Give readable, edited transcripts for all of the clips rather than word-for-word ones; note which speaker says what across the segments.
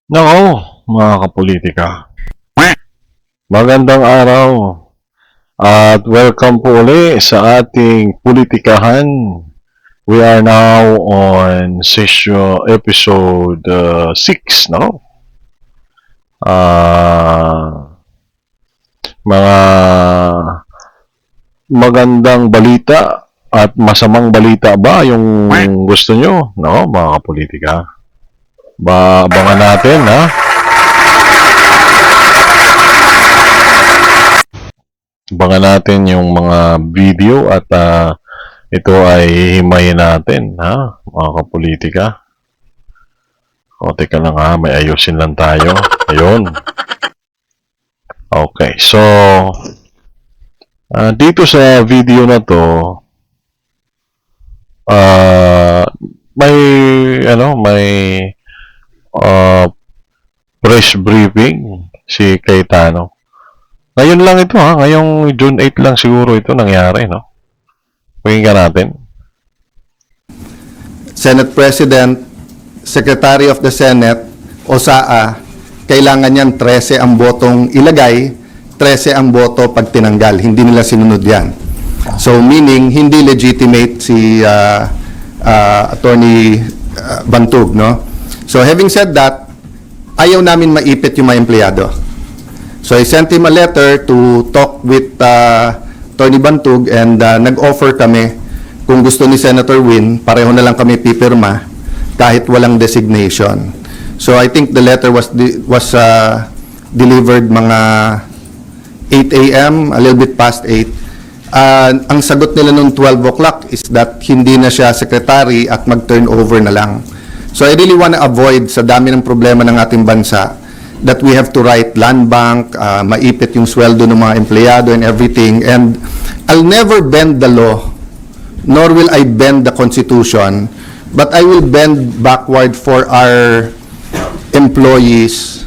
Speaker 1: Nako, mga kapolitika. Magandang araw at welcome po uli sa ating politikahan. We are now on episode 6, no? Mga magandang balita at masamang balita ba yung gusto nyo, no, mga kapolitika? Abangan natin, ha? Abangan natin yung mga video at ito ay himayin natin, ha? Mga kapolitika. O, teka lang ha, may ayusin lang tayo. Ayun. Okay, so dito sa video na to, may press briefing si Cayetano. Ngayon lang ito ha, ngayong June 8 lang siguro ito nangyari, no? Pakinggan natin.
Speaker 2: Senate President, Secretary of the Senate, o SAA, kailangan niyan 13 ang botong ilagay, 13 ang boto pag tinanggal. Hindi nila sinunod yan. So meaning, hindi legitimate si Attorney Bantug, no? So having said that, ayaw namin maipit yung mga empleyado. So I sent him a letter to talk with Attorney Bantug and nag-offer kami kung gusto ni Senator Win, pareho na lang kami pipirma kahit walang designation. So I think the letter was delivered mga 8 a.m., a little bit past 8. Ang sagot nila noong 12 o'clock is that hindi na siya secretary at mag-turn over na lang. So I really want to avoid sa dami ng problema ng ating bansa that we have to write land bank, maipit yung sweldo ng mga empleyado and everything. And I'll never bend the law, nor will I bend the Constitution, but I will bend backward for our employees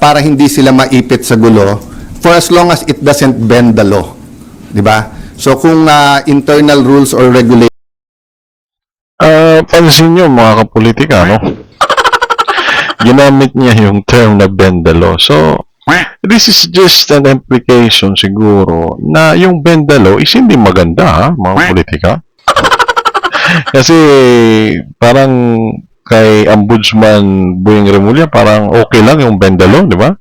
Speaker 2: para hindi sila maipit sa gulo for as long as it doesn't bend the law. Diba? So kung internal rules or regulations,
Speaker 1: Pansin nyo mga kapolitika, no? Ginamit niya yung term na bend the law. So, this is just an implication siguro na yung bend the law is hindi maganda, ha, mga politika. Kasi parang kay Ombudsman Boying Remulla, parang okay lang yung bend the law, di ba?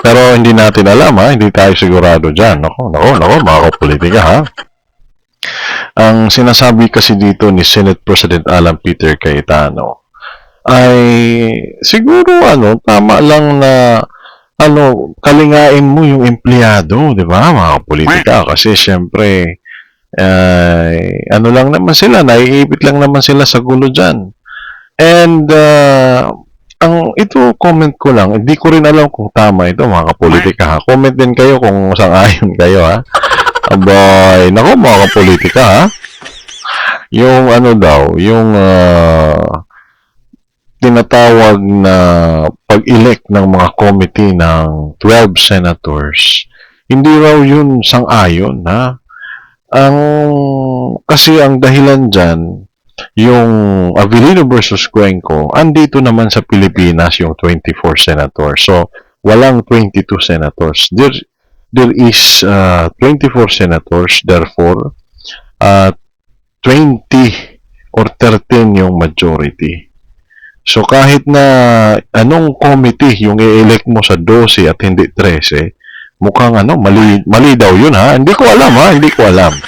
Speaker 1: Pero hindi natin alam, ha? Hindi tayo sigurado dyan. Nako, mga kapolitika, ha? Ang sinasabi kasi dito ni Senate President Alan Peter Cayetano ay siguro tama lang na kalingain mo yung empleyado, di ba, mga politika, kasi syempre lang naman sila, naiipit lang naman sila sa gulo dyan. And ito comment ko lang, hindi ko rin alam kung tama ito, mga kapolitika, ha. Comment din kayo kung sang-ayon kayo, ha. Abay, nako mga kapolitika, ha. Yung yung tinatawag na pag-elect ng mga committee ng 12 senators, hindi raw yun sang-ayon, ha. Kasi ang dahilan dyan, yung Avelino versus Cuenco, andito naman sa Pilipinas yung 24 senators. So, walang 22 senators. There is 24 senators, therefore, 20 or 13 yung majority. So, kahit na anong committee yung i-elect mo sa 12 at hindi 13, mukhang mali daw yun, ha? Hindi ko alam, ha? Hindi ko alam.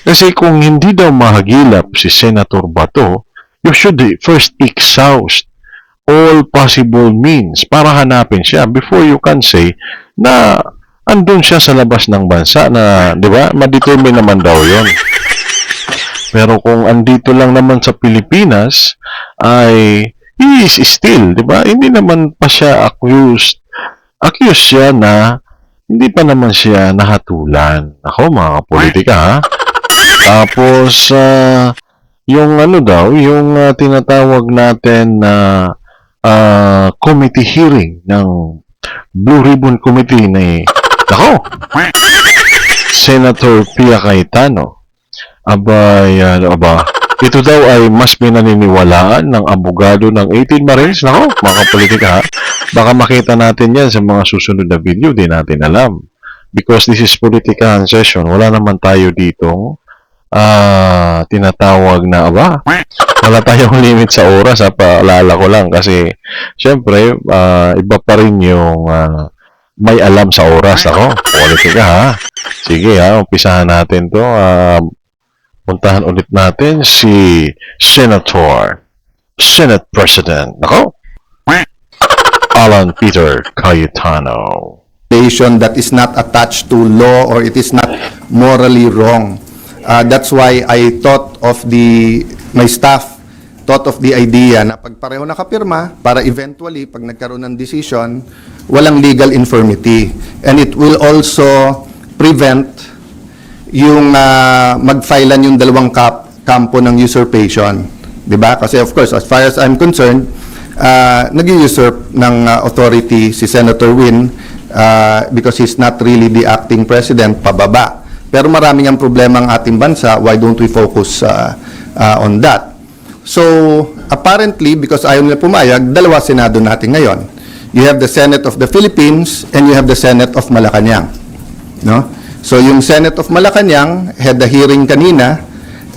Speaker 1: Kasi kung hindi daw mahagilap si Senator Bato, you should first exhaust all possible means para hanapin siya before you can say na andun siya sa labas ng bansa na, di ba, ma-determine naman daw yun. Pero kung andito lang naman sa Pilipinas, ay he is still, di ba, hindi naman pa siya accused siya na hindi pa naman siya nahatulan. Ako, mga politika, ha? Tapos, yung yung tinatawag natin na committee hearing ng Blue Ribbon Committee ni Senator Pia Cayetano. Abay, Ito daw ay mas pinaniniwalaan ng abogado ng 18 Marines. Nako, mga kapolitika, ha? Baka makita natin yan sa mga susunod na video, di natin alam. Because this is political session. Wala naman tayo dito tinatawag na, wala tayong limit sa oras, paalala ko lang. Kasi, syempre, iba pa rin yung may alam sa oras. Ako, politika, ha? Sige, ha, umpisahan natin to. Puntahan ulit natin si Senate President, Alan Peter Cayetano.
Speaker 2: That is not attached to law or it is not morally wrong. That's why I thought of my staff thought of the idea na pag pareho nakapirma para eventually pag nagkaroon ng decision, walang legal infirmity. And it will also prevent yung mag-filean yung dalawang kampo ng usurpation. Diba? Kasi of course, as far as I'm concerned, nag-usurp ng authority si Senator Win because he's not really the acting president, pababa. Pero maraming ang problema ang ating bansa, why don't we focus on that? So, apparently, because ayaw nila pumayag, dalawa Senado natin ngayon. You have the Senate of the Philippines and you have the Senate of Malacanang. No? So, yung Senate of Malacanang had the hearing kanina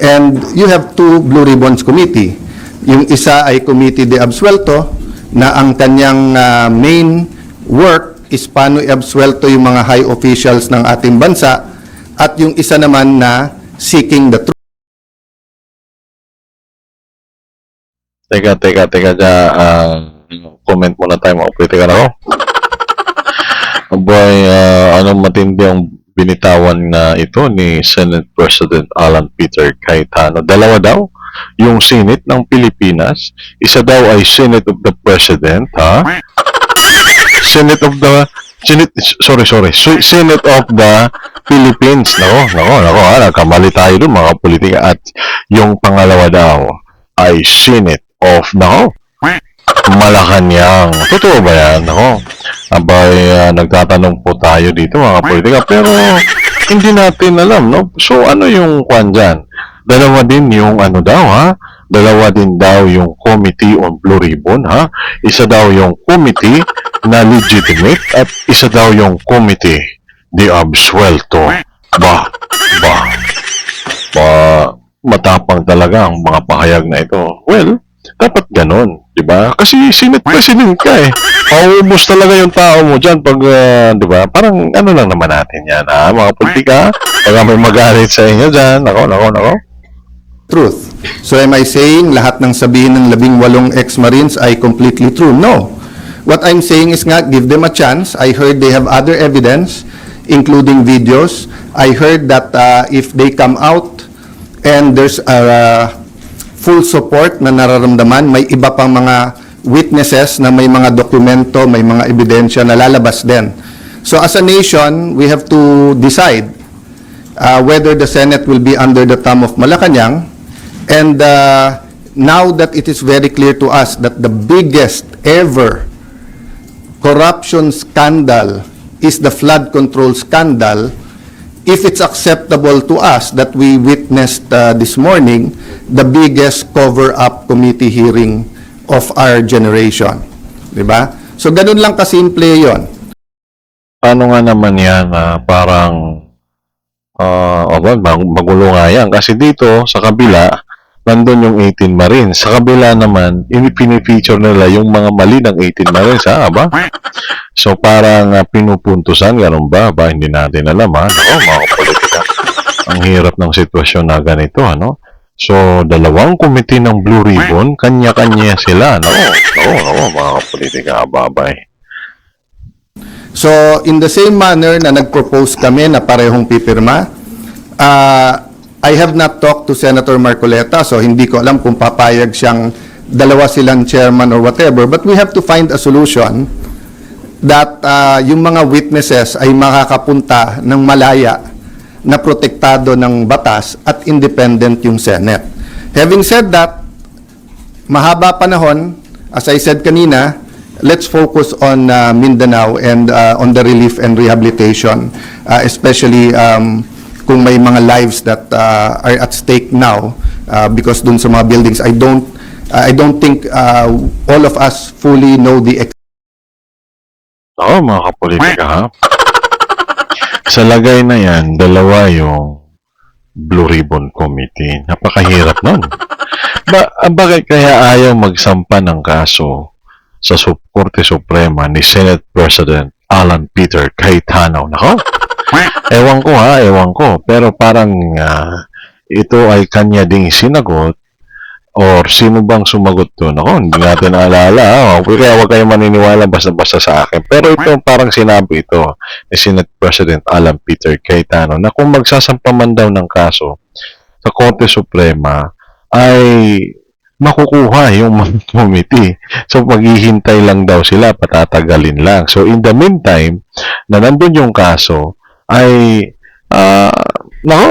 Speaker 2: and you have two Blue Ribbons Committee. Yung isa ay Committee de Absuelto na ang kanyang main work is paano i-absuelto yung mga high officials ng ating bansa at yung isa naman na seeking the truth.
Speaker 1: Teka, comment muna tayo, mga politika na ako. Boy, anong matindi ang binitawan na ito ni Senate President Alan Peter Cayetano. Dalawa daw, yung Senate ng Pilipinas, isa daw ay Senate of the President, ha? Senate of the Senate of the Philippines. Nako, nagkamali tayo dun, mga politika. At yung pangalawa daw ay Senate of, Malacanang. Totoo ba yan? Abay, nagtatanong po tayo dito, mga politika. Pero, hindi natin alam, no? So, ano yung kwan dyan? Dalawa din yung Dalawa din daw yung Committee on Blue Ribbon, ha? Isa daw yung committee na legitimate at isa daw yung committee de absuelto. Matapang talaga ang mga pahayag na ito. Well, dapat ganun, di ba? Kasi Senate President ka eh. Paubos talaga yung tao mo dyan pag, di ba? Parang ano lang naman natin yan, ha? Mga politika, pag may magalit sa inyo dyan, nako.
Speaker 2: Truth. So am I saying lahat ng sabihin ng 18 ex-Marines ay completely true? No. What I'm saying is nga, give them a chance. I heard they have other evidence, including videos. I heard that if they come out and there's full support na nararamdaman, may iba pang mga witnesses na may mga dokumento, may mga ebidensya na lalabas din. So as a nation, we have to decide whether the Senate will be under the thumb of Malacanang. And now that it is very clear to us that the biggest ever corruption scandal is the flood control scandal, if it's acceptable to us that we witnessed this morning, the biggest cover-up committee hearing of our generation. Diba? So, ganun lang kasimple yon.
Speaker 1: Ano nga naman yan, parang magulo nga yan. Kasi dito, sa kabila, nandun yung 18 Marines. Sa kabila naman, pinifeature nila yung mga mali ng 18 Marines, So, parang pinupuntusan, ganun ba? Hindi natin alam, mga politika. Ang hirap ng sitwasyon na ganito, So, dalawang komite ng Blue Ribbon, kanya-kanya sila, mga politika, babay.
Speaker 2: So, in the same manner na nag-propose kami na parehong pipirma, I have not talked to Senator Marcoleta, so hindi ko alam kung papayag siyang dalawa silang chairman or whatever, but we have to find a solution that yung mga witnesses ay makakapunta ng malaya na protektado ng batas at independent yung Senate. Having said that, mahaba panahon, as I said kanina, let's focus on Mindanao and on the relief and rehabilitation, especially kung may mga lives that are at stake now because dun sa mga buildings, I don't think all of us fully know the
Speaker 1: Oo, mga kapolitika, ha? Sa lagay na yan, dalawa yung Blue Ribbon Committee. Napakahirap nun. Bakit kaya ayaw magsampa ng kaso sa Korte Suprema ni Senate President Alan Peter Cayetano? Nako, ewan ko ha, ewan ko. Pero parang ito ay kanya ding sinagot or sino bang sumagot doon? Ako, hindi natin alala. Kaya huwag kayo maniniwala basta-basta sa akin. Pero ito parang sinabi ito ni Senate President Alan Peter Cayetano na kung magsasampa man daw ng kaso sa Korte Suprema ay makukuha yung mga committee. So, maghihintay lang daw sila, patatagalin lang. So, in the meantime, na nandun yung kaso, ay, nako,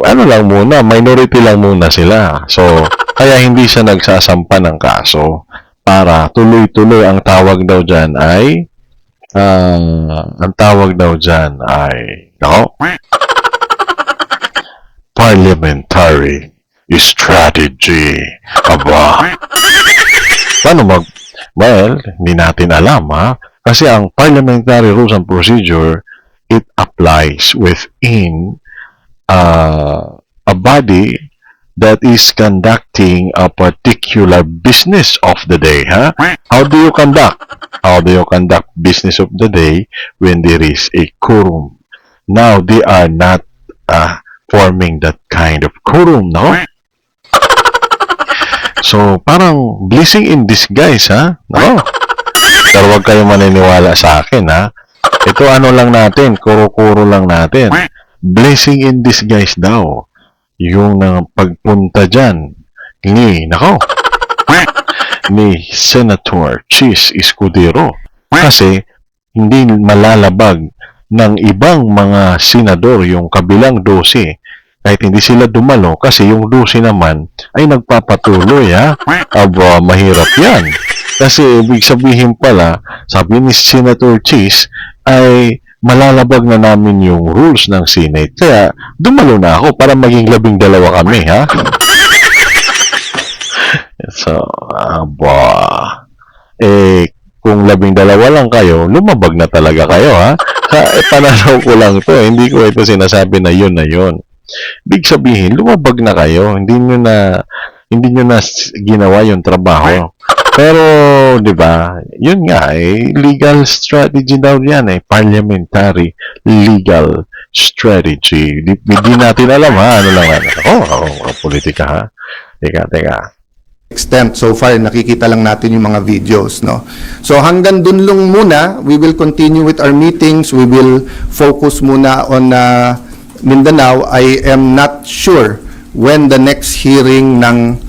Speaker 1: ano lang muna, minority lang muna sila. So, kaya hindi siya nagsasampa ng kaso para tuloy-tuloy ang tawag daw dyan ay, nako, parliamentary strategy. Aba. Well, hindi natin alam ha. Kasi ang parliamentary rules and procedure, it applies within a body that is conducting a particular business of the day. Ha? How do you conduct? How do you conduct business of the day when there is a quorum? Now, they are not forming that kind of quorum, no? So, parang blessing in disguise, ha? No? Pero huwag kayo maniniwala sa akin, ha? Ito ano lang natin, kuro-kuro lang natin. Blessing in disguise daw. Yung pagpunta dyan ni Senator Chis Escudero. Kasi, hindi malalabag ng ibang mga senador yung kabilang 12 kahit hindi sila dumalo kasi yung 12 naman ay nagpapatuloy ha. Aba, mahirap yan. Kasi ibig sabihin pala, sabi ni Senator Chis ay malalabag na namin yung rules ng Senate. Kaya dumalo na ako para maging 12 kami ha. So, kung 12 lang kayo, lumabag na talaga kayo ha. Pananaw ko lang to, hindi ko ito sinasabi na yun na yun. Big sabihin, lumabag na kayo, hindi nyo na ginawa yung trabaho. Pero, di ba, yun nga, legal strategy daw yan, parliamentary legal strategy. Hindi natin alam ha, ano lang, politika ha. Teka.
Speaker 2: extent. So far, nakikita lang natin yung mga videos, no? So hanggang dun lang muna, we will continue with our meetings. We will focus muna on Mindanao. I am not sure when the next hearing ng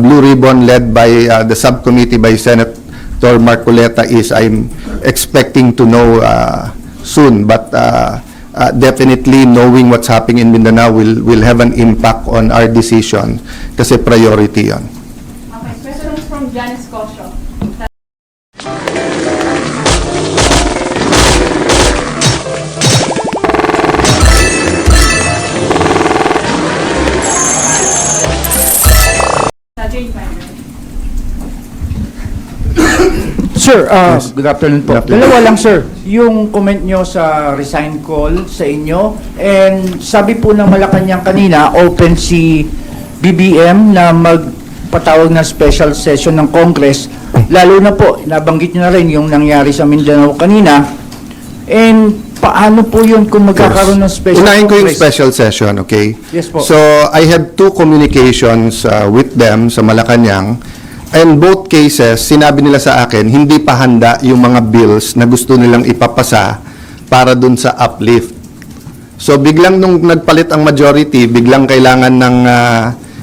Speaker 2: Blue Ribbon led by the subcommittee by Senator Marcoleta is. I'm expecting to know soon, but definitely knowing what's happening in Mindanao will have an impact on our decision kasi priority yon.
Speaker 3: Okay, questions from Janice Cosio. Jane Finder.
Speaker 4: Sir, good afternoon po.
Speaker 2: Good afternoon.
Speaker 4: Dalawa lang sir, yung comment nyo sa resign call sa inyo, and sabi po ng Malacanang kanina, open si BBM na magpatawag ng special session ng Congress, lalo na po, nabanggit nyo na rin yung nangyari sa Mindanao kanina, and paano po yun kung magkakaroon ng special
Speaker 2: Unahin ko yung
Speaker 4: Congress?
Speaker 2: special session, okay?
Speaker 4: Yes po.
Speaker 2: So, I had two communications with them sa Malacanang. And both cases, sinabi nila sa akin, hindi pa handa yung mga bills na gusto nilang ipapasa para dun sa uplift. So, biglang nung nagpalit ang majority, biglang kailangan ng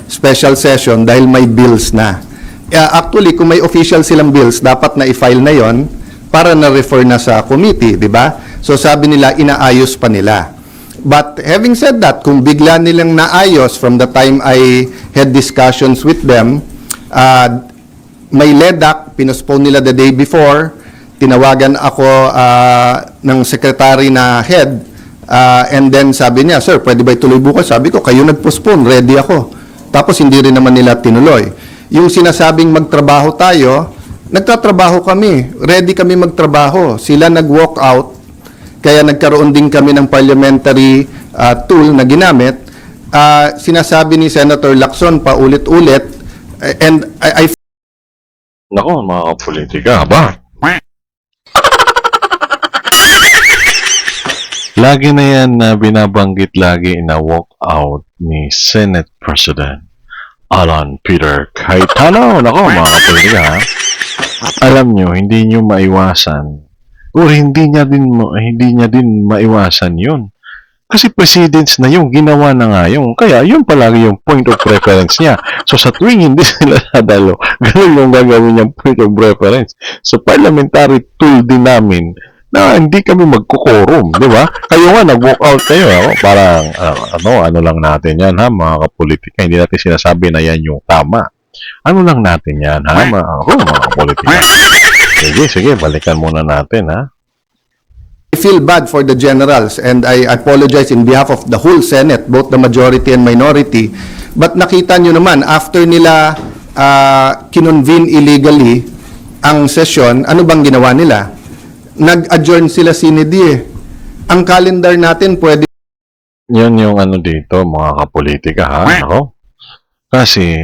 Speaker 2: special session dahil may bills na. Actually, kung may official silang bills, dapat na i-file na yon para na-refer na sa committee, di ba? So, sabi nila, inaayos pa nila. But having said that, kung bigla nilang naayos from the time I had discussions with them, may LEDAC, pinospone nila the day before, tinawagan ako ng secretary na head, and then sabi niya, "Sir, pwede ba ituloy bukas?" Sabi ko, "Kayo nag-postpone, ready ako." Tapos hindi rin naman nila tinuloy. Yung sinasabing magtrabaho tayo, nagtatrabaho kami, ready kami magtrabaho. Sila nag-walk out, kaya nagkaroon din kami ng parliamentary tool na ginamit. Sinasabi ni Senator Lacson paulit-ulit, and I
Speaker 1: Nako, mga kapolitika, ba? Lagi na yan na binabanggit lagi na walkout ni Senate President Alan Peter Cayetano. Nako, mga kapolitika, ha? Alam nyo, hindi nyo maiwasan o hindi niya din maiwasan yun. Kasi presidents na yung ginawa na nga yung, kaya yun palagi yung point of reference niya. So sa tuwing hindi sila nadalo, ganun yung gagawin niyang point of reference. So parliamentary tool din namin na hindi kami magkukorum, di ba? Kayo nga, nag-walk out kayo. Parang, ano lang natin yan, ha, mga kapolitika. Hindi natin sinasabi na yan yung tama. Ano lang natin yan, ha, mga kapolitika. Sige, balikan muna natin, ha.
Speaker 2: feel bad for the generals, and I apologize in behalf of the whole Senate, both the majority and minority. But nakita nyo naman, after nila kinonvene illegally ang session, ano bang ginawa nila? Nag-adjourn sila sinidie. Ang calendar natin pwede.
Speaker 1: Yun yung ano dito, mga kapolitika, ha? Ako? Kasi,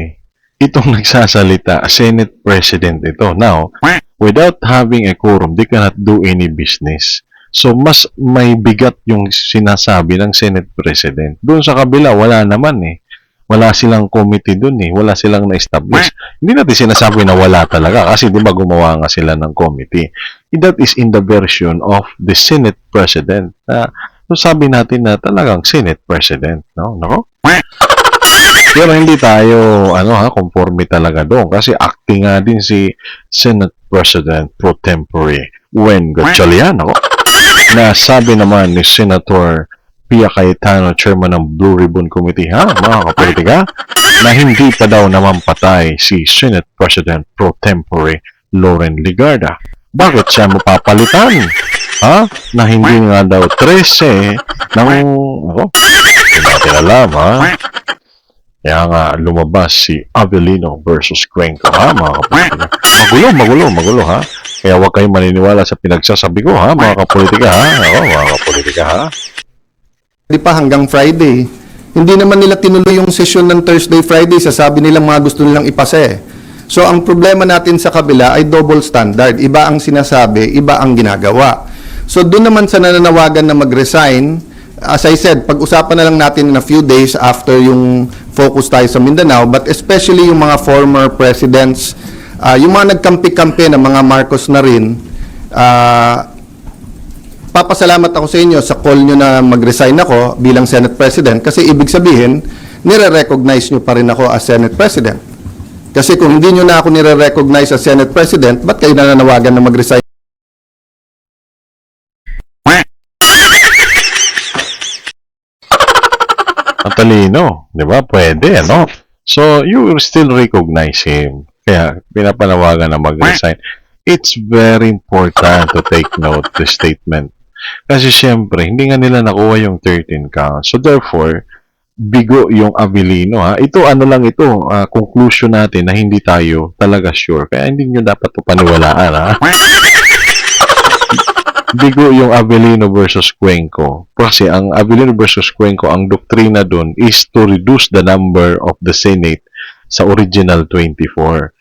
Speaker 1: itong nagsasalita, Senate President ito. Now, without having a quorum, they cannot do any business. So, mas may bigat yung sinasabi ng Senate President. Doon sa kabila, wala naman eh. Wala silang committee doon eh. Wala silang na-establish. Hindi natin sinasabi na wala talaga kasi di ba gumawa nga sila ng committee. That is in the version of the Senate President. So, sabi natin na talagang Senate President. No? Nako? Pero hindi tayo conforme talaga doon kasi acting nga din si Senate President pro tempore Wen Gatchalian, na sabi naman ni Senator Pia Cayetano, chairman ng Blue Ribbon Committee, mga kapolitika, na hindi pa daw naman patay si Senate President pro tempore Loren Legarda. Bakit siya mapapalitan? Na hindi nga daw 13 ng hindi natin alam, Kaya nga lumabas si Avellino versus Cuenco, mga kapolitika. Magulo, ha? Kaya huwag kayong maniniwala sa pinagsasabi ko, mga kapolitika, mga kapolitika,
Speaker 2: Di pa hanggang Friday. Hindi naman nila tinuloy yung session ng Thursday, Friday. Sasabi nilang mga gusto nilang ipasa eh. So, ang problema natin sa kabila ay double standard. Iba ang sinasabi, iba ang ginagawa. So, doon naman sa nananawagan na mag-resign, as I said, pag-usapan na lang natin in a few days after yung focus tayo sa Mindanao, but especially yung mga former presidents, yung mga nagkampi-kampi na mga Marcos na rin, papasalamat ako sa inyo sa call nyo na mag-resign ako bilang Senate President kasi ibig sabihin, nire-recognize nyo pa rin ako as Senate President. Kasi kung hindi nyo na ako nire-recognize as Senate President, ba't kayo nananawagan na mag-resign?
Speaker 1: Matalino, di ba? Pwede, So, you still recognize him. Kaya, pinapanawagan na mag-resign. It's very important to take note the statement. Kasi syempre, hindi nga nila nakuha yung 13 counts. So therefore, bigo yung Avellino, Ito, lang ito, conclusion natin na hindi tayo talaga sure. Kaya hindi nyo dapat ito paniwalaan, Bigo yung Avellino versus Cuenco. Kasi ang Avellino versus Cuenco, ang doktrina dun is to reduce the number of the Senate sa original 24.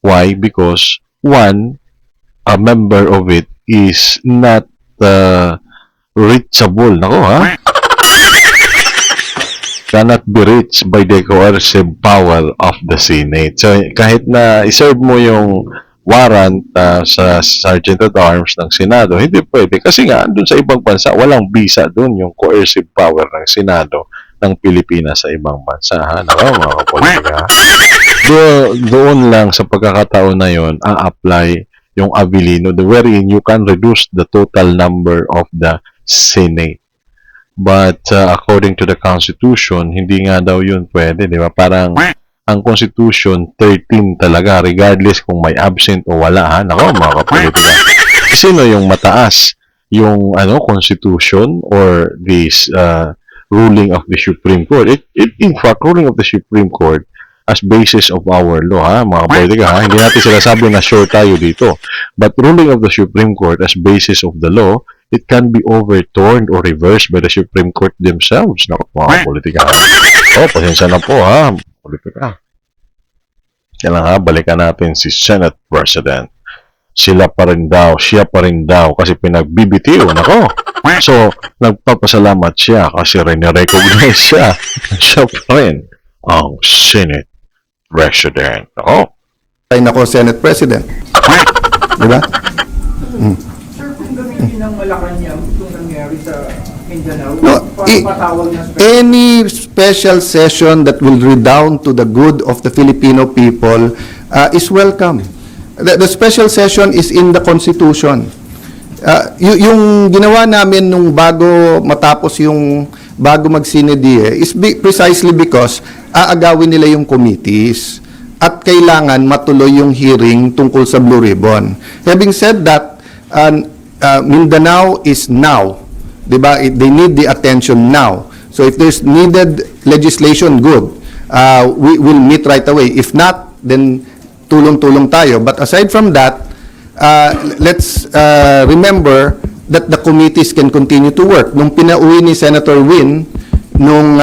Speaker 1: Why? Because one, a member of it is not reachable. Cannot be reached by the coercive power of the Senate. So, kahit na iserve mo yung warrant sa Sergeant at Arms ng Senado, hindi pwede. Kasi nga, dun sa ibang bansa, walang visa dun yung coercive power ng Senado ng Pilipinas sa ibang bansa. Mga kapolitika. Doon lang sa pagkakataon na yon a-apply yung Avellino, wherein you can reduce the total number of the Senate. But according to the Constitution, hindi nga daw yun pwede, di ba? Parang ang Constitution 13 talaga regardless kung may absent o wala ha. Nako mga kapolitika. Sino yung mataas? Yung Constitution or this ruling of the Supreme Court? In fact, ruling of the Supreme Court as basis of our law ha, mga kapolitika ha. Hindi natin sinasabi na sure tayo dito. But ruling of the Supreme Court as basis of the law, it can be overturned or reversed by the Supreme Court themselves. Nako mga kapolitika ha. Pasensya na po ha, politika. Kaya lang ha, balikan natin si Senate President. Siya pa rin daw kasi pinagbibitiw. Nako. So, nagpapasalamat siya kasi rin-recognize siya. Siya pa rin ang Senate President. Nako.
Speaker 2: Ay nako, Senate President. Di ba?
Speaker 4: Sir, kung gamitin ng Malacanang itong nangyari sa Mindanao,
Speaker 2: No,
Speaker 4: patawag na
Speaker 2: any special session that will redound to the good of the Filipino people is welcome. The special session is in the Constitution. Yung ginawa namin nung bago matapos yung bago mag-Sinedie is precisely because aagawin nila yung committees at kailangan matuloy yung hearing tungkol sa Blue Ribbon. Having said that, Mindanao is now. Diba? They need the attention now. So if there's needed legislation, good. We will meet right away. If not, then tulong-tulong tayo. But aside from that, let's remember that the committees can continue to work. Nung pinauwi ni Senator Win, nung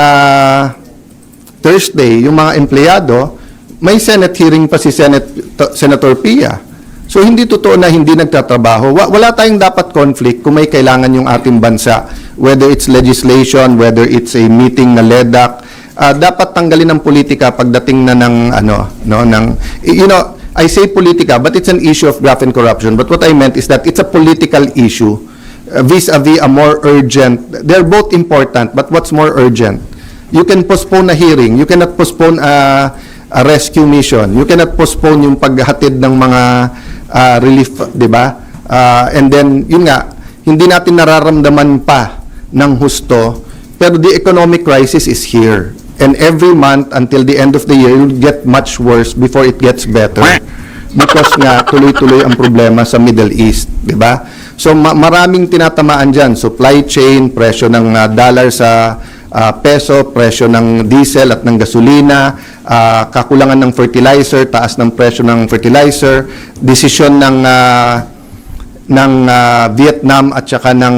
Speaker 2: Thursday, yung mga empleyado, may Senate hearing pa si Senator Pia. So, hindi totoo na hindi nagtatrabaho. Wala tayong dapat conflict kung may kailangan yung ating bansa. Whether it's legislation, whether it's a meeting na LEDAC, dapat tanggalin ng politika pagdating na ng, I say politika, but it's an issue of graft and corruption. But what I meant is that it's a political issue vis-a-vis a more urgent. They're both important, but what's more urgent? You can postpone a hearing. You cannot postpone a rescue mission. You cannot postpone yung paghatid ng mga relief, di ba? And then, yun nga, hindi natin nararamdaman pa ng husto, pero the economic crisis is here. And every month, until the end of the year, it will get much worse before it gets better. Because nga, tuloy-tuloy ang problema sa Middle East, di ba? So, maraming tinatamaan dyan. Supply chain, presyo ng dollar sa peso, presyo ng diesel at ng gasolina, kakulangan ng fertilizer, taas ng presyo ng fertilizer, desisyon ng Vietnam at saka ng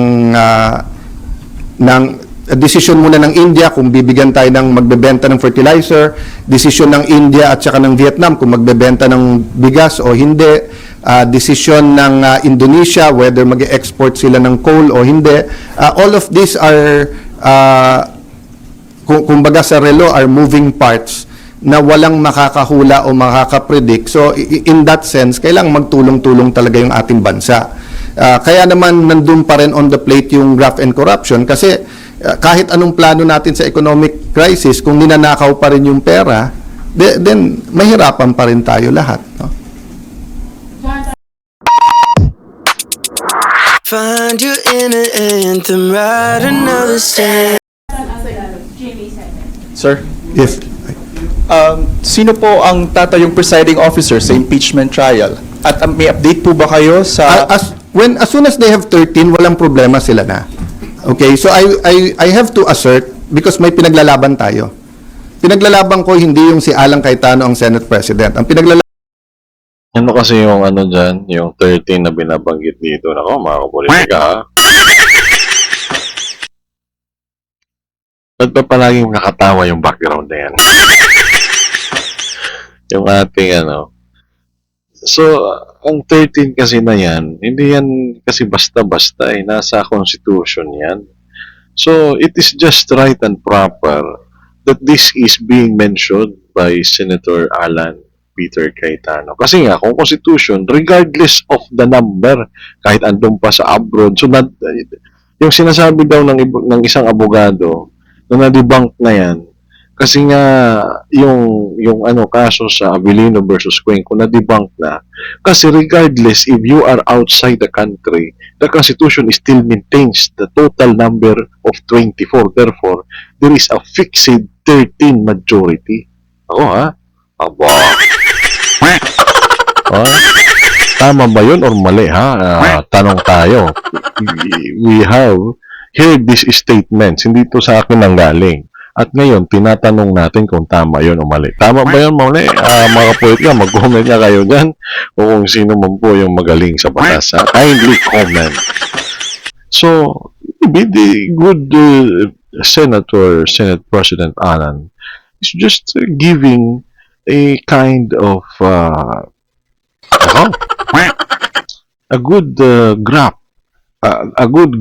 Speaker 2: desisyon muna ng India kung bibigyan tayo ng magbebenta ng fertilizer, desisyon ng India at saka ng Vietnam kung magbebenta ng bigas o hindi, desisyon ng Indonesia whether mag-export sila ng coal o hindi. All of these are kumbaga sa relo are moving parts na walang makakahula o makakapredict. So, in that sense, kailangang magtulong-tulong talaga yung ating bansa. Kaya naman nandun pa rin on the plate yung graft and corruption kasi kahit anong plano natin sa economic crisis, kung ninanakaw pa rin yung pera, then mahirapan pa rin tayo lahat. No?
Speaker 5: Find you in an anthem, write another stand.
Speaker 3: Jimmy Senate.
Speaker 6: Sir,
Speaker 2: Yes.
Speaker 6: sino po ang tatayong presiding officer sa impeachment trial? At may update po ba kayo sa...
Speaker 2: As soon as they have 13, walang problema sila na. Okay, so I have to assert because may pinaglalaban tayo. Pinaglalaban ko hindi yung si Alan Cayetano ang Senate President. Ang pinaglalaban
Speaker 1: Ano kasi yung dyan, yung 13 na binabanggit dito. Nako, mga kapolitika ha. Ba't ba palaging nakatawa yung background na yan? Yung ating So, ang 13 kasi na yan, hindi yan kasi basta-basta nasa Constitution yan. So, it is just right and proper that this is being mentioned by Senator Alan Peter Cayetano. Kasi nga, kung Constitution, regardless of the number, kahit andun pa sa abroad, so yung sinasabi daw ng isang abogado, na na-debunk na yan, kasi nga, yung kaso sa Avellino versus Cuenco, na-debunk na. Kasi regardless, if you are outside the country, the Constitution still maintains the total number of 24. Therefore, there is a fixed 13 majority. Oo ha? Aba. Tama ba yun or mali, ha? Tanong tayo. We have heard these statements. Hindi to sa akin nanggaling. At ngayon, tinatanong natin kung tama yun o mali. Tama ba yun, mali? Mga kapolitika, mag-comment na kayo dyan o kung sino man po yung magaling sa batas. Kindly comment. So, maybe the good Senator, Senate President Alan is just giving a kind of a good a good grasp, a good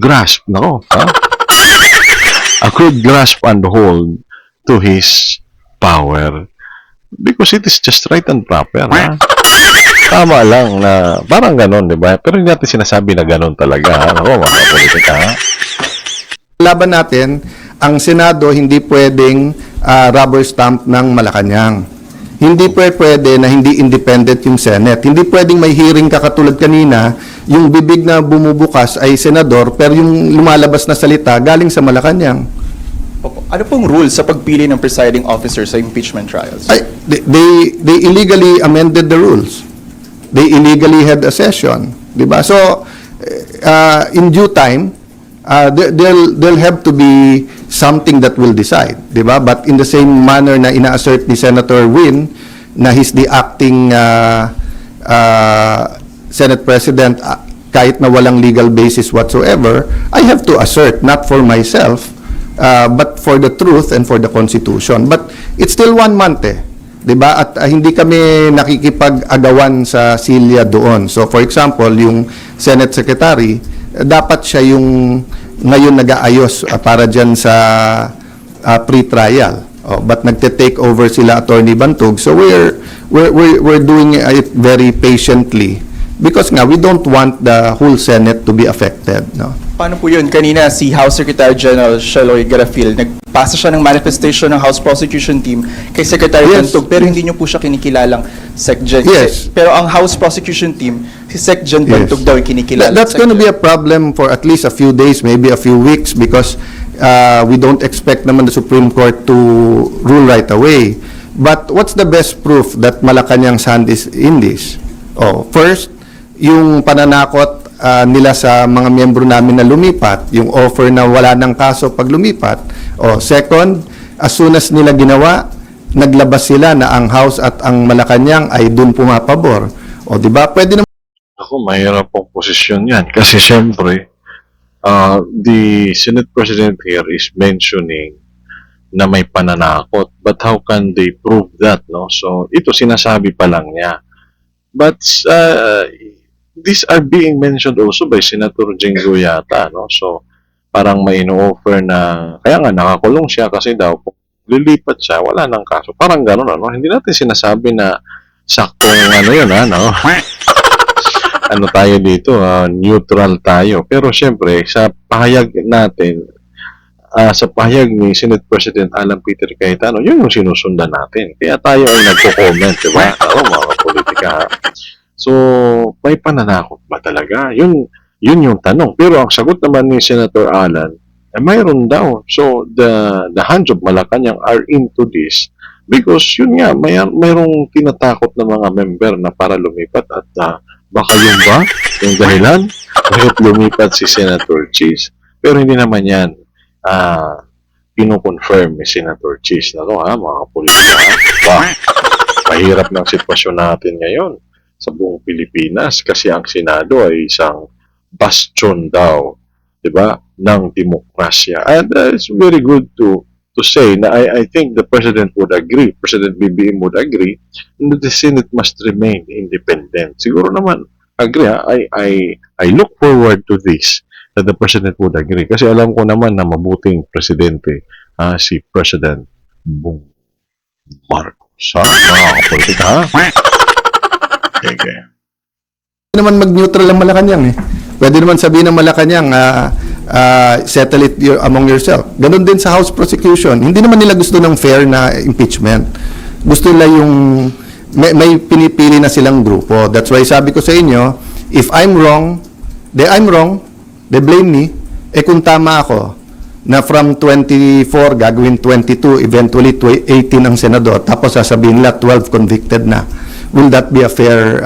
Speaker 1: grasp and hold to his power because it is just right and proper. Tama lang na parang ganon, di ba? Pero hindi natin sinasabi na ganon talaga. Mga politika.
Speaker 2: Laban natin, ang Senado hindi pwedeng rubber stamp ng Malacanang. Hindi pwede na hindi independent yung Senate. Hindi pwedeng may hearing ka katulad kanina, yung bibig na bumubukas ay senador, pero yung lumalabas na salita galing sa Malacanang.
Speaker 6: Opo. Ano pong rules sa pagpili ng presiding officer sa impeachment trials?
Speaker 2: They illegally amended the rules. They illegally had a session, di ba? So in due time, there'll have to be something that will decide, di ba? But in the same manner na ina-assert ni Senator Win na he's the acting Senate President kahit na walang legal basis whatsoever, I have to assert not for myself but for the truth and for the Constitution. But it's still 1 month diba? At hindi kami nakikipag-agawan sa silya doon. So for example, yung Senate Secretary, dapat siya yung ngayon nag-aayos para dyan sa pre-trial. But nagte-take over sila Attorney Bantog. So we're doing it very patiently because nga we don't want the whole Senate to be affected, no?
Speaker 6: Paano po yun? Kanina si House Secretary General Sheloy Garafil, nagpasa siya ng manifestation ng House Prosecution Team kay Secretary
Speaker 2: Yes.
Speaker 6: Bantog, pero hindi niyo po siya kinikilalang SecGen.
Speaker 2: Yes.
Speaker 6: Pero ang House Prosecution Team, si SecGen Bantog daw yung kinikilala.
Speaker 2: That's going to be a problem for at least a few days, maybe a few weeks, because we don't expect naman the Supreme Court to rule right away. But what's the best proof that Malacanang's hand is in this? First, yung pananakot nila sa mga miyembro namin na lumipat, yung offer na wala ng kaso pag lumipat. Second, as soon as nila ginawa, naglabas sila na ang House at ang Malacanang ay dun pumapabor. Di ba? Pwede naman
Speaker 1: Ako, mahirap pong posisyon yan. Kasi syempre, the Senate President here is mentioning na may pananakot. But how can they prove that, no? So, ito sinasabi pa lang niya. But, these are being mentioned also by Senator Jinggo yata, no? So, parang may ino-offer na, kaya nga nakakulong siya kasi daw, kung lilipat siya, wala nang kaso. Parang gano'n, ano? Hindi natin sinasabi na saktong yun, no? Ano tayo dito, neutral tayo. Pero syempre, sa pahayag natin, sa pahayag ni Senate President Alan Peter Cayetano, yun yung sinusundan natin. Kaya tayo ay nagko-comment, di ba? Mga politika. So, may pananakot ba talaga? Yun yung tanong. Pero ang sagot naman ni Senator Alan, mayroon daw. So, the hands of Malacanang are into this because yun nga, mayroong tinatakot na mga member na para lumipat at baka yun ba yung dahilan? Bakit lumipat si Senator Cheese? Pero hindi naman yan pino-confirm ni Senator Cheese na mga politika. Mahirap ng sitwasyon natin ngayon sa buong Pilipinas kasi ang Senado ay isang bastion daw, 'di ba, ng demokrasya. And it's very good to say na I think the President would agree, President BBM would agree that the Senate must remain independent. Siguro naman agree, I look forward to this, that the President would agree kasi alam ko naman na mabuting presidente si President Bong Marcos. Mga kapolitika, Okay.
Speaker 2: naman mag-neutral ang Malacanang Pwede naman sabihin ng Malacanang, settle it among yourself. Ganon din sa House Prosecution. Hindi naman nila gusto ng fair na impeachment. Gusto nila yung may pinipili na silang grupo. That's why sabi ko sa inyo, if I'm wrong, they blame me. Kung tama ako, na from 24 gagawin 22, eventually 18 ang senador, tapos sasabihin nila 12 convicted na. Will that be a fair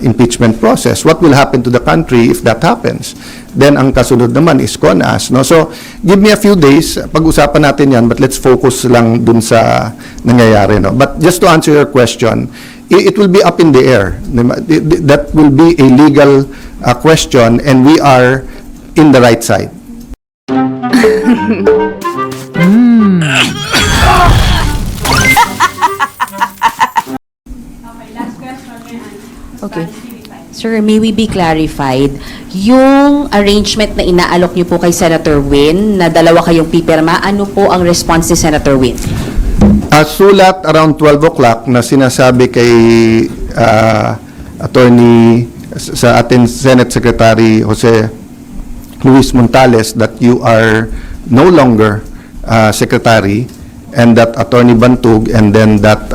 Speaker 2: impeachment process? What will happen to the country if that happens? Then ang kasunod naman is CONAS. No? So, give me a few days, pag-usapan natin yan, but let's focus lang dun sa nangyayari. No? But just to answer your question, it will be up in the air. That will be a legal question, and we are in the right side.
Speaker 3: Okay, last question yan.
Speaker 7: Okay. Sir, may we be clarified, yung arrangement na inaalok niyo po kay Senator Win, na dalawa kayong pipirma, ano po ang response ni Senator Win?
Speaker 2: Sulat around 12 o'clock na sinasabi kay attorney sa ating Senate Secretary Jose Luis Montales that you are no longer secretary, and that Attorney Bantug, and then that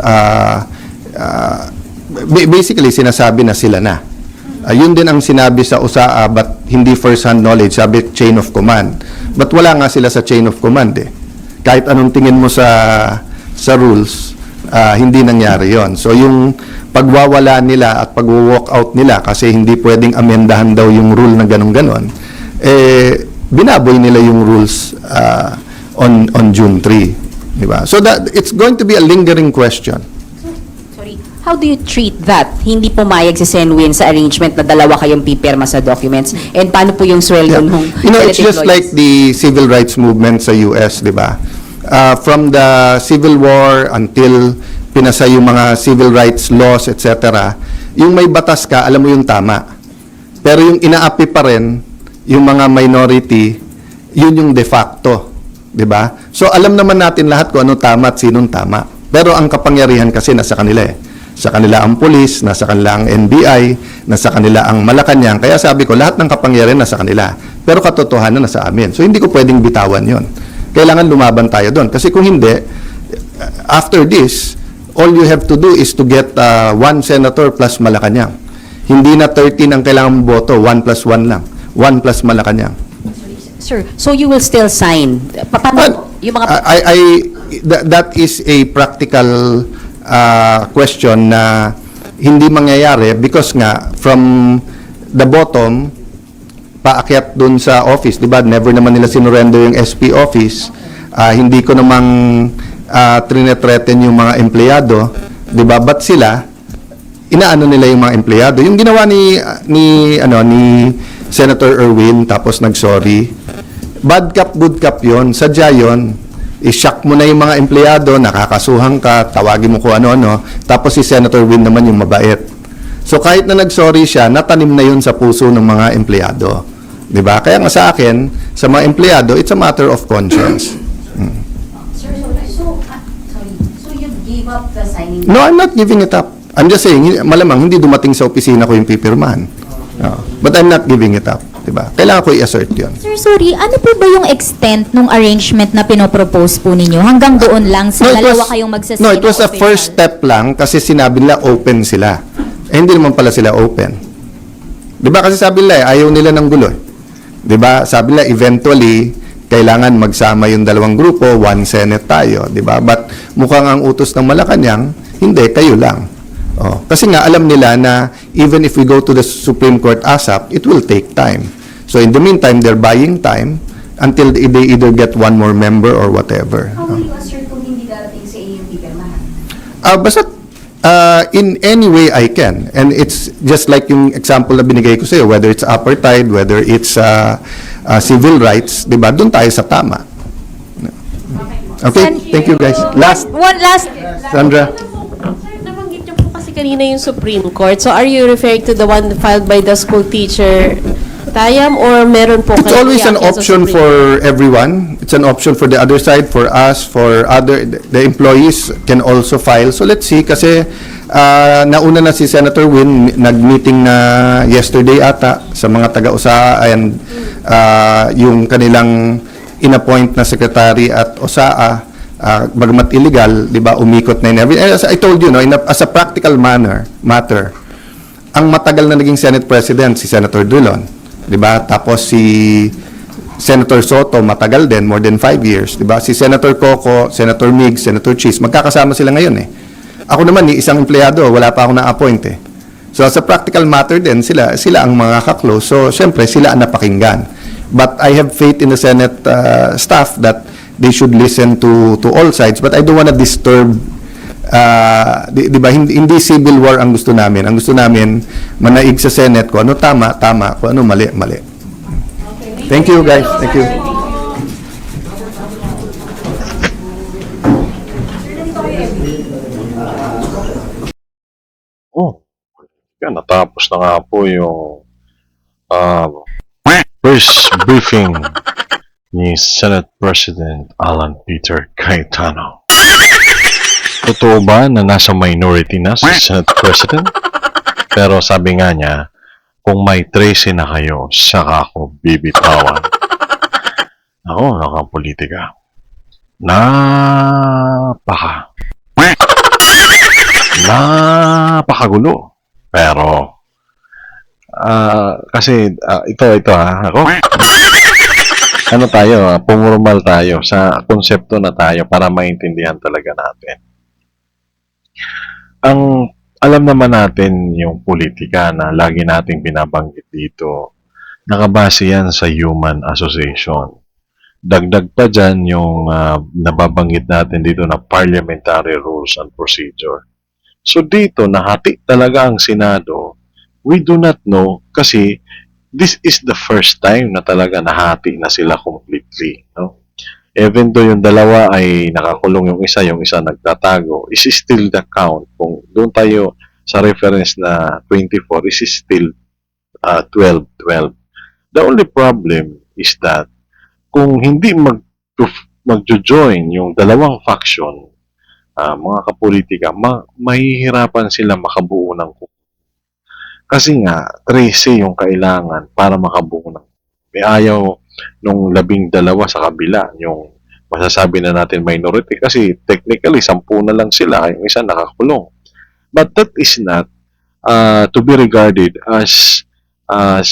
Speaker 2: basically sinasabi na sila na. Yun din ang sinabi sa USAA, but hindi first-hand knowledge, sabi chain of command. But wala nga sila sa chain of command eh. Kahit anong tingin mo sa rules, hindi nangyari yon. So yung pagwawala nila at pag-walk out nila kasi hindi pwedeng amendahan daw yung rule na ganun-ganon, binaboy nila yung rules on June 3. Diba? So that it's going to be a lingering question.
Speaker 7: Sorry, how do you treat that? Hindi pumayag si Sen Win sa arrangement na dalawa kayong pipirma sa documents? And paano po yung sweldo nung
Speaker 2: You know, it's
Speaker 7: Senate
Speaker 2: just like
Speaker 7: employees?
Speaker 2: the civil rights movement sa US, di ba? From the Civil War until pinasa yung mga civil rights laws, etc., yung may batas ka, alam mo yung tama. Pero yung inaapi pa rin, yung mga minority, yun yung de facto. Di ba? So, alam naman natin lahat kung ano tama at sinong tama. Pero ang kapangyarihan kasi nasa kanila eh. Sa kanila ang pulis, nasa kanila ang NBI, nasa kanila ang Malacanang. Kaya sabi ko, lahat ng kapangyarihan nasa kanila. Pero katotohanan nasa amin. So, hindi ko pwedeng bitawan yon. Kailangan lumaban tayo doon. Kasi kung hindi, after this, all you have to do is to get one senator plus Malacanang. Hindi na 13 ang kailangan mong boto, 1 plus 1 lang. 1 plus Malacanang.
Speaker 7: Sir, so you will still sign? Paano yung mga...
Speaker 2: That is a practical question na hindi mangyayari because nga from the bottom paakyat dun sa office, di ba? Never naman nila sinurrender yung SP office. Hindi ko namang trinethreaten yung mga empleyado, di ba? But sila, inaano nila yung mga empleyado. Yung ginawa ni Senator Erwin, tapos nag-sorry. Bad cop, good cop yun. Sadya yun. I-shock mo na yung mga empleyado, nakakasuhan ka, tawagin mo kung ano-ano, tapos si Senator Win naman yung mabait. So kahit na nag-sorry siya, natanim na yun sa puso ng mga empleyado. Diba? Kaya nga sa akin, sa mga empleyado, it's a matter of conscience.
Speaker 7: Sir, so you gave up the signing?
Speaker 2: No, I'm not giving it up. I'm just saying, malamang hindi dumating sa opisina ko yung pipirmahan. But I'm not giving it up. Diba? Kailangan ko i-assert yun.
Speaker 8: Sir, sorry, ano po ba yung extent ng arrangement na pinopropose po ninyo? Hanggang doon lang sa dalawa kayong magsasign?
Speaker 2: No, it was a
Speaker 8: official?
Speaker 2: first step lang kasi sinabi nila open sila. Hindi naman pala sila open. Diba? Kasi sabi nila ayaw nila ng gulo. Diba? Sabi nila eventually kailangan magsama yung dalawang grupo, one Senate tayo. Diba? But mukhang ang utos ng Malacanang, hindi, kayo lang. Kasi nga alam nila na even if we go to the Supreme Court ASAP, it will take time. So in the meantime, they're buying time until they either get one more member or whatever.
Speaker 7: How will you assert kung hindi darating sa iyo yung pipirmahan?
Speaker 2: Basta in any way I can. And it's just like yung example na binigay ko sa'yo, whether it's apartheid, whether it's civil rights, diba? Doon tayo sa tama. Okay, thank you guys.
Speaker 8: One last.
Speaker 2: Sandra.
Speaker 9: Sir, nabanggit niyo po kasi kanina yung Supreme Court. So are you referring to the one filed by the school teacher, Tayam, or meron po
Speaker 2: It's
Speaker 9: kayo
Speaker 2: always an
Speaker 9: iakyat sa
Speaker 2: option
Speaker 9: Supreme
Speaker 2: for everyone. It's an option for the other side, for us, for the employees can also file. So let's see, kasi nauna na si Senator Win, nag-meeting na yesterday ata sa mga taga-USAA and yung kanilang in-appoint na secretary at USAA, bagamat illegal, di ba, umikot na in everything. As I told you, no, as a practical matter, ang matagal na naging Senate President, si Senator Dulon. Di ba? Tapos si Senator Soto, matagal din, more than 5 years, di ba? Si Senator Coco, Senator Mig, Senator Cheese, magkakasama sila ngayon eh. Ako naman, ni isang empleyado, wala pa ako na-appoint eh. So sa practical matter din, sila ang mga kaklose. So syempre, sila ang napakinggan. But I have faith in the Senate staff that they should listen to all sides. But I don't want to disturb, di ba, hindi civil war ang gusto namin. Ang gusto namin, manaig sa Senate kung ano tama, kung ano mali. Thank you, guys. Thank you.
Speaker 1: Oh, yan, natapos na nga po yung first briefing ni Senate President Alan Peter Cayetano. Totoo ba na nasa minority na si Senate President? Pero sabi nga niya, kung may 13 na kayo, saka ako bibitawan. Ako, nakapolitika. Napakagulo. Pero, kasi, ito ako, ano tayo, pumurmal tayo, sa konsepto na tayo para maintindihan talaga natin. Alam naman natin yung politika na lagi nating binabanggit dito, nakabase yan sa human association. Dagdag pa dyan yung nababanggit natin dito na parliamentary rules and procedure. So dito, nahati talaga ang Senado. We do not know kasi this is the first time na talaga nahati na sila completely. No? Even though yung dalawa ay nakakulong yung isa nagtatago, is still the count. Kung doon tayo sa reference na 24, is still 12. The only problem is that kung hindi magjo-join yung dalawang faction, mga kapolitika, mahihirapan sila makabuo ng kasi nga, 13 yung kailangan para makabuo ng may ayaw nung 12 sa kabila, yung masasabi na natin minority kasi technically 10 na lang sila, yung isa nakakulong. But that is not to be regarded as a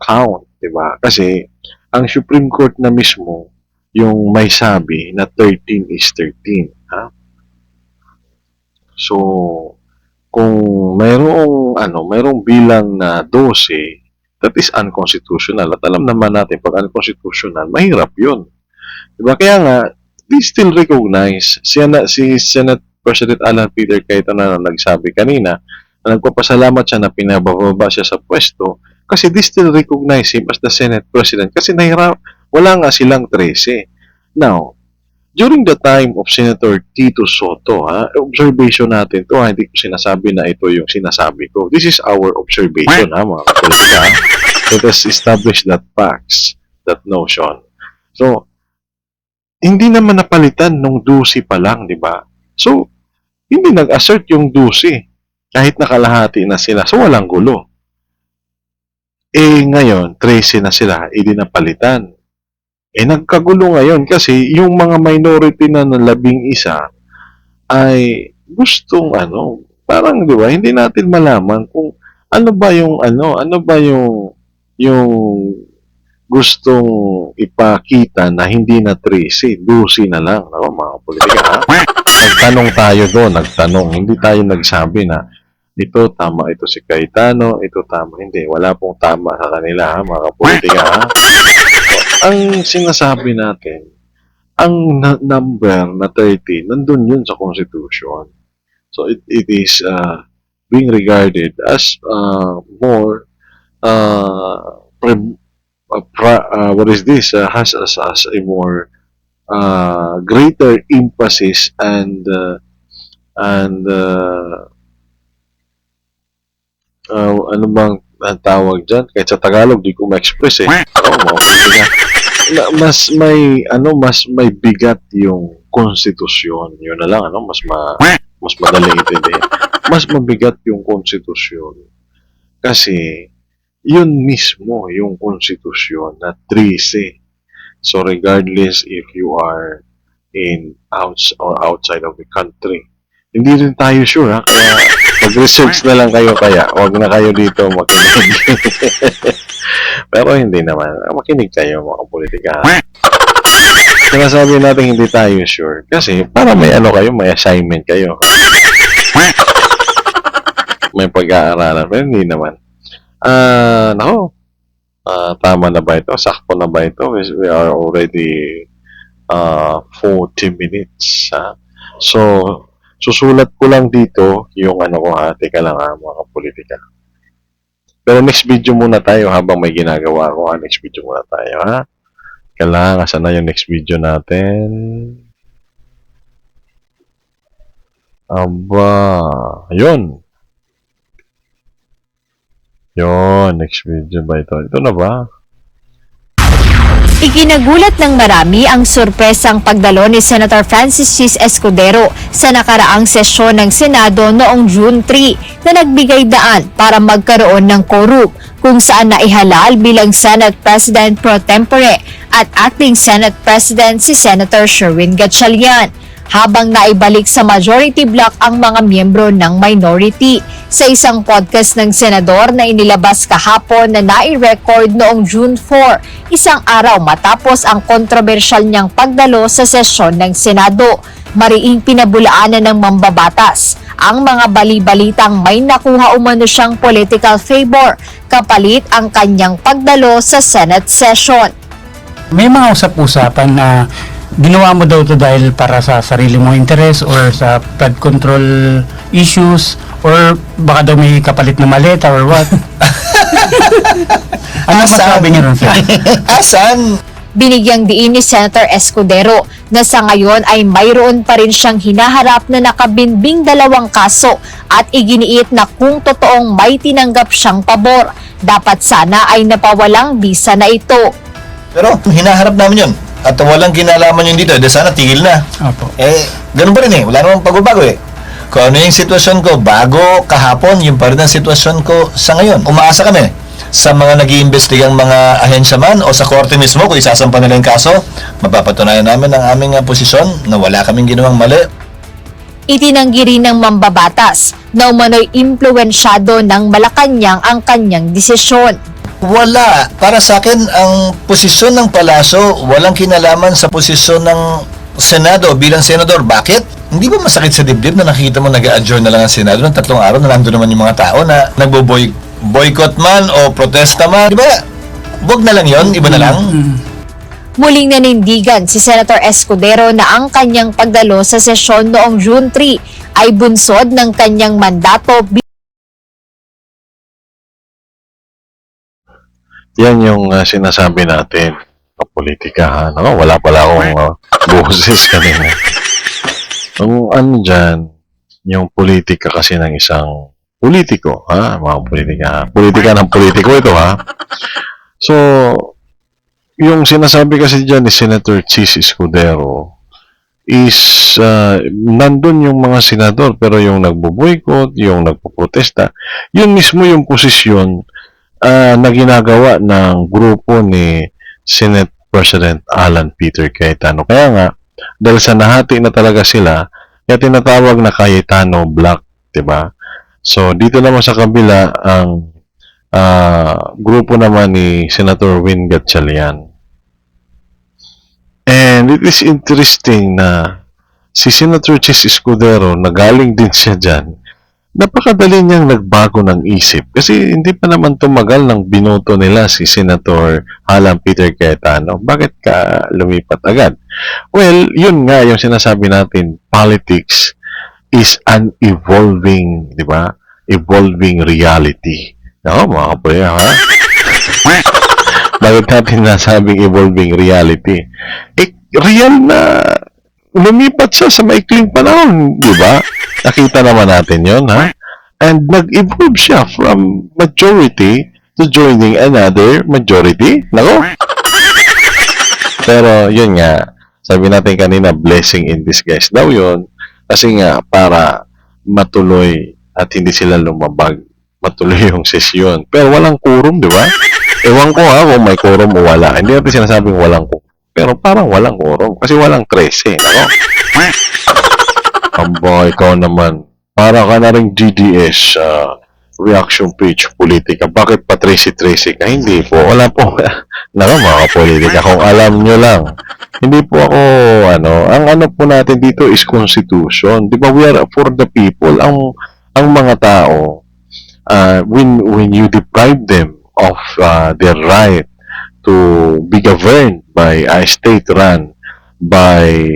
Speaker 1: count, di ba? Kasi ang Supreme Court na mismo yung may sabi na 13 is 13, ha? So kung mayroong bilang na 12, that is unconstitutional. At alam naman natin, pag unconstitutional, mahirap yun. Diba? Kaya nga, they still recognize, si Senate President Alan Peter Cayetano na nagsabi kanina, na nagpapasalamat siya na pinababa siya sa pwesto, kasi they still recognize him as the Senate President. Kasi wala nga silang 13. Now, during the time of Senator Tito Soto, observation natin to, hindi ko sinasabi na ito yung sinasabi ko. This is our observation, mga kapatid. Let us establish that facts, that notion. So, hindi naman napalitan nung 12 pa lang, di ba? So, hindi nag-assert yung 12, kahit nakalahati na sila. So, walang gulo. Ngayon, 13 na sila, hindi napalitan. Nagkagulo ngayon kasi yung mga minority na 11 ay gustong parang 'di ba, hindi natin malaman kung ano ba yung gustong ipakita na hindi na 13, 12 na lang, mga politika. Nagtanong tayo doon, hindi tayo nagsabi na ito tama, ito si Cayetano, ito tama, hindi, wala pong tama sa kanila, mga politika. Ang sinasabi natin, ang number na 30, nandun yun sa Constitution. So it is being regarded as more what is this? Has as a more greater emphasis and ano bang ang tawag dyan? Kahit sa Tagalog, di ko ma-express eh. Mas may bigat yung konstitusyon. Yun na lang, mas madaling intindihin. Mas mabigat yung konstitusyon. Kasi, yun mismo yung konstitusyon na 13. So, regardless if you are outside of the country. Hindi rin tayo sure, ha? Kaya, Mag-research na lang kayo kaya. Huwag na kayo dito makinig. Pero hindi naman. Makinig kayo mga politika. Sinasabi natin hindi tayo sure. Kasi para may ano kayo, may assignment kayo. May pag-aaralan. Pero hindi naman. Nako. Tama na ba ito? Sakto na ba ito? We are already 40 minutes. So, susulat ko lang dito yung ano ko ha. Teka lang ha, mga politika. Pero next video muna tayo habang may ginagawa ko ha. Next video muna tayo ha. Kailangan, asan na yung next video natin? Aba, yun. Yun, next video ba ito? Ito na ba?
Speaker 8: Ikinagulat ng marami ang sorpresang pagdalo ni Senator Francis Chis Escudero sa nakaraang sesyon ng Senado noong June 3 na nagbigay daan para magkaroon ng quorum kung saan naihalal bilang Senate President pro tempore at Acting Senate President si Senator Sherwin Gatchalian, habang naibalik sa majority block ang mga miyembro ng minority. Sa isang podcast ng senador na inilabas kahapon na nai-record noong June 4, isang araw matapos ang kontrobersyal niyang pagdalo sa sesyon ng Senado, mariing pinabulaanan ng mambabatas ang mga bali-balitang may nakuha umano siyang political favor kapalit ang kanyang pagdalo sa Senate session.
Speaker 10: May mga usap-usapan na ginawa mo daw to dahil para sa sarili mong interes or sa flood control issues or baka daw may kapalit na maleta or what? Ano masabi niyo ron, sir?
Speaker 6: Asan?
Speaker 8: Binigyang diin ni Senator Escudero na sa ngayon ay mayroon pa rin siyang hinaharap na nakabinbing 2 kaso at iginiit na kung totoong may tinanggap siyang pabor, dapat sana ay napawalang bisa na ito.
Speaker 11: Pero hinaharap namin yun. At walang kinalaman yun dito, sana tigil na.
Speaker 10: Opo.
Speaker 11: Ganun pa rin eh. Wala namang pagbabago eh. Kung ano yung sitwasyon ko bago kahapon, yung pa rin ang sitwasyon ko sa ngayon. Umaasa kami sa mga nag-iimbestigang mga ahensya man o sa korte mismo kung isasampa nila yung kaso, mapapatunayan namin ang aming posisyon na wala kaming ginawang mali.
Speaker 8: Itinanggi rin ng mambabatas na umano'y impluwensyado ng Malacanang ang kanyang desisyon.
Speaker 11: Wala. Para sa akin, ang posisyon ng palasyo walang kinalaman sa posisyon ng Senado bilang senador. Bakit? Hindi ba masakit sa dibdib na nakita mo nag-adjourn na lang ang Senado ng 3 araw na nandun naman yung mga tao na nagbo-boycott man o protesta man? Di ba? Huwag na lang yon, iba na lang.
Speaker 8: Muling nanindigan si Senator Escudero na ang kanyang pagdalo sa sesyon noong June 3 ay bunsod ng kanyang mandato.
Speaker 1: Yan yung sinasabi natin sa politika. Wala pala akong boses kanina. Ang ano dyan, yung politika kasi ng isang politiko, mga politika. Politika ng politiko ito, So, yung sinasabi kasi dyan ni Senator Chis Escudero is nandun yung mga senador pero yung nagbo-boycott, yung nagpo-protesta, yun mismo yung posisyon na ginagawa ng grupo ni Senate President Alan Peter Cayetano. Kaya nga, dahil sa nahati na talaga sila, kaya tinatawag na Cayetano Block, diba? So, dito naman sa kabila, ang grupo naman ni Senator Win Gatchalian. And it is interesting na si Senator Chis Escudero, na galing din siya dyan, napakadali niyang nagbago ng isip. Kasi hindi pa naman tumagal ng binoto nila si Senator Alan Peter Cayetano. Bakit ka lumipat agad? Well, yun nga yung sinasabi natin, politics is an evolving, di ba? Evolving reality. Ako, mga kapatid, Bakit natin nasabing evolving reality? Real na lumipat siya sa maikling panahon, di ba? Nakita naman natin yon, And nag-evolve siya from majority to joining another majority. Nako? Pero yun nga, sabi natin kanina, blessing in disguise daw yun. Kasi nga, para matuloy at hindi sila lumabag, matuloy yung sesyon. Pero walang quorum, di ba? Ewan ko kung may quorum o wala. Hindi natin sinasabing walang quorum. Pero parang walang quorum. Kasi walang 13. Nako? Abo, ikaw naman. Para ka na rin GDS, reaction page, politika. Bakit pa Tracy ka? Hindi po. Wala po. Naku, mga politika. Kung alam nyo lang. Hindi po ako, ang ano po natin dito is constitution. Di ba, we are for the people. Ang mga tao, when you deprive them of their right to be governed by a state run by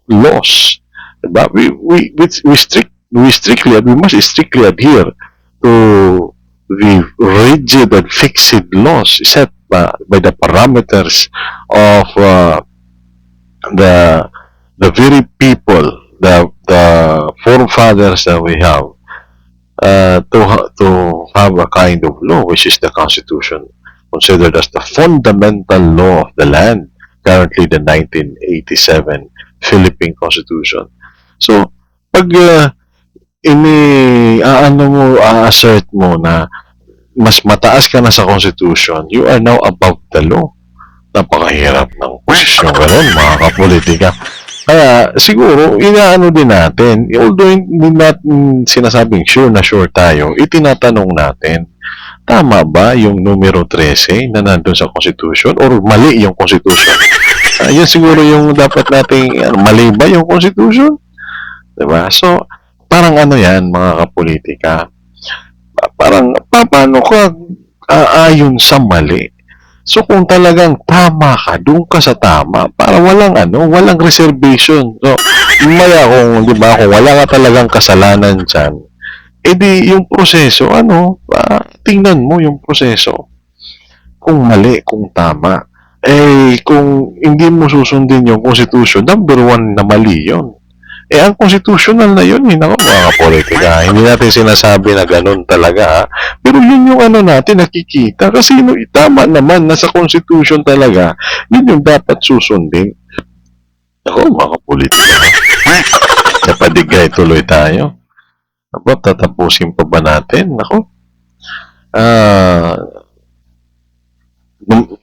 Speaker 1: laws, diba? We must strictly adhere to the rigid and fixed laws set by the parameters of the very people, the forefathers that we have, to have a kind of law which is the Constitution, considered as the fundamental law of the land, currently the 1987 Philippine Constitution. So, pag assert mo na mas mataas ka na sa Constitution, you are now above the law. Napakahirap ng posisyon gano'n, mga kapolitika. Kaya, siguro, inaano din natin, although hindi natin sinasabing sure na sure tayo, itinatanong natin, tama ba yung numero 13 na nandun sa Constitution or mali yung Constitution? Yan siguro yung dapat nating, mali ba yung Constitution? Diba? So, parang yan, mga kapolitika. Parang, paano ka aayon sa mali? So, kung talagang tama ka, doon ka sa tama, para walang reservation. So, maya kung, di ba, kung wala ka talagang kasalanan dyan, edi yung proseso, tingnan mo yung proseso. Kung mali, kung tama. Kung hindi mo susundin yung Constitution, number 1 na mali yun. Ang constitutional na yun, mga politika. Hindi natin sinasabi na ganun talaga. Pero yun yung natin nakikita. Kasi tama naman, nasa constitution talaga. Yun yung dapat susundin. Ako, mga politika. Napadigay tuloy tayo. Ako, tatapusin pa ba natin? Ako.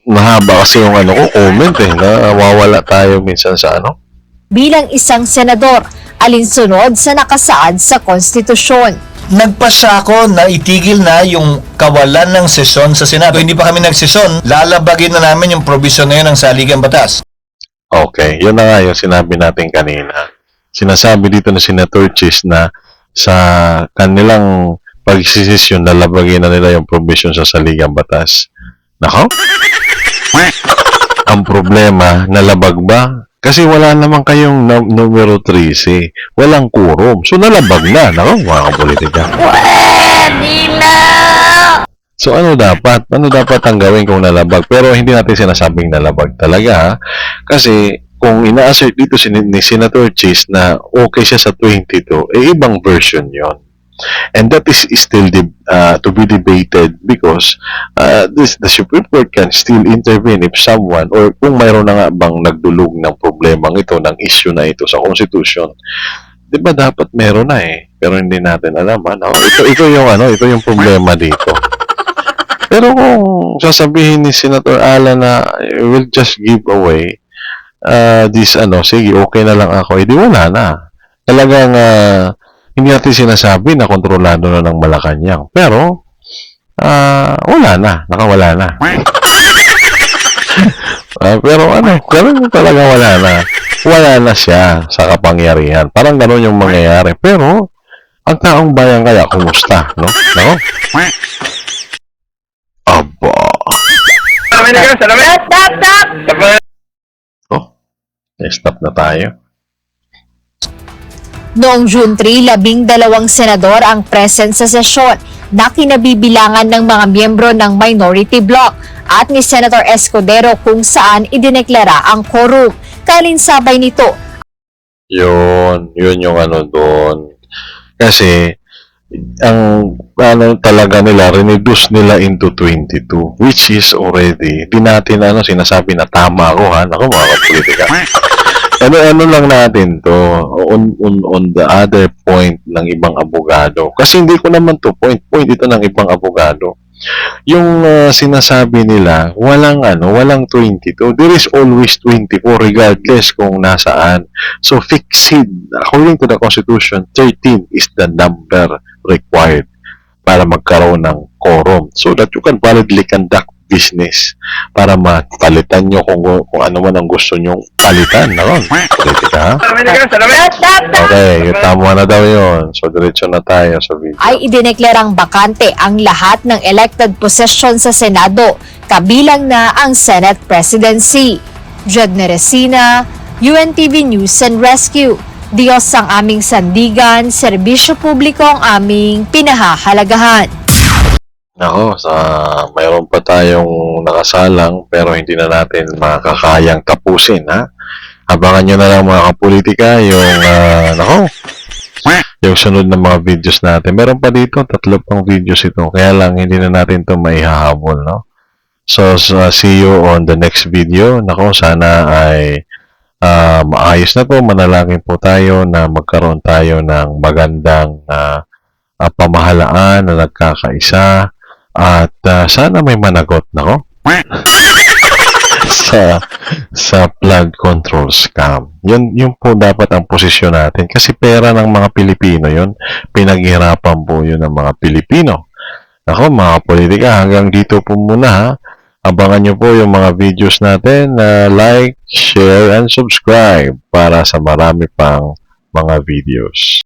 Speaker 1: Mahaba kasi yung comment nawawala tayo minsan sa
Speaker 8: Bilang isang senador, alinsunod sa nakasaad sa konstitusyon.
Speaker 11: Nagpasa ako na itigil na yung kawalan ng sesyon sa Senado. Hindi pa kami nagsesyon, lalabagin na namin yung provision na yun ng saligang batas.
Speaker 1: Okay, yun na nga yung sinabi natin kanina. Sinasabi dito na Senator Chis na sa kanilang pagsisesyon, lalabagin na nila yung provision sa saligang batas. Nako? Ang problema, nalabag ba? Kasi wala naman kayong numero 13. Walang quorum. So, nalabag na. Nako, mga kapolitika. So, ano dapat? Ano dapat ang gawin kung nalabag? Pero hindi natin sinasabing nalabag talaga. Kasi, kung ina-assert dito ni Senator Chis na okay siya sa 22, ibang version yon. And that is still to be debated because the Supreme Court can still intervene if someone or kung mayroon na nga bang nagdulog ng problemang ito, ng issue na ito sa Constitution. Di ba dapat meron na pero hindi natin alam. Ito yung problema dito. Pero kung sasabihin ni Senator Alan na will just give away this sige, okay na lang ako, edi wala na. Talagang hindi natin sinasabi na kontrolado na ng Malacanang. Pero, wala na. Nakawala na. Pero ganun talaga wala na. Wala na siya sa kapangyarihan. Parang ganun yung mangyayari. Pero, ang taong bayan kaya, kumusta? No? Nako? Aba. Stop na tayo.
Speaker 8: Noong June 3, 12 senador ang present sa sesyon na kinabibilangan ng mga miyembro ng minority bloc at ni Senator Escudero kung saan idineklara ang quorum. Kalinsabay nito.
Speaker 1: Yun yung doon. Kasi, ang talaga nila, reduce nila into 22, which is already, di natin sinasabi na tama ako, Ako, mga kapolitika. Ano lang natin to on the other point ng ibang abogado. Kasi hindi ko naman to point ito ng ibang abogado. Yung sinasabi nila, walang 22. There is always 24 regardless kung nasaan. So fixed, according to the Constitution, 13 is the number required para magkaroon ng quorum so that you can validly conduct business para mapalitan nyo kung ano man ang gusto nyong palitan. Naron, politika, ha? Okay, tama na daw yun. So, diretso na tayo sa video.
Speaker 8: Ay idineklarang bakante ang lahat ng elected position sa Senado, kabilang na ang Senate Presidency. Jedne Resina, UNTV News and Rescue. Diyos ang aming sandigan, serbisyo publiko ang aming pinahahalagahan.
Speaker 1: Nako, mayroon pa tayong nakasalang pero hindi na natin makakayang tapusin, ha? Abangan nyo na lang mga kapolitika yung, yung sunod na mga videos natin. Meron pa dito, 3 pang videos ito. Kaya lang, hindi na natin ito maihahabol, no? So, see you on the next video. Nako, sana ay maayos na po. Manalangin po tayo na magkaroon tayo ng magandang pamahalaan na nagkakaisa. At sana may managot, nako? sa flood control scam. Yun po dapat ang posisyon natin. Kasi pera ng mga Pilipino yun. Pinaghirapan po yun ng mga Pilipino. Ako, mga politika, hanggang dito po muna, ha? Abangan nyo po yung mga videos natin na like, share, and subscribe para sa marami pang mga videos.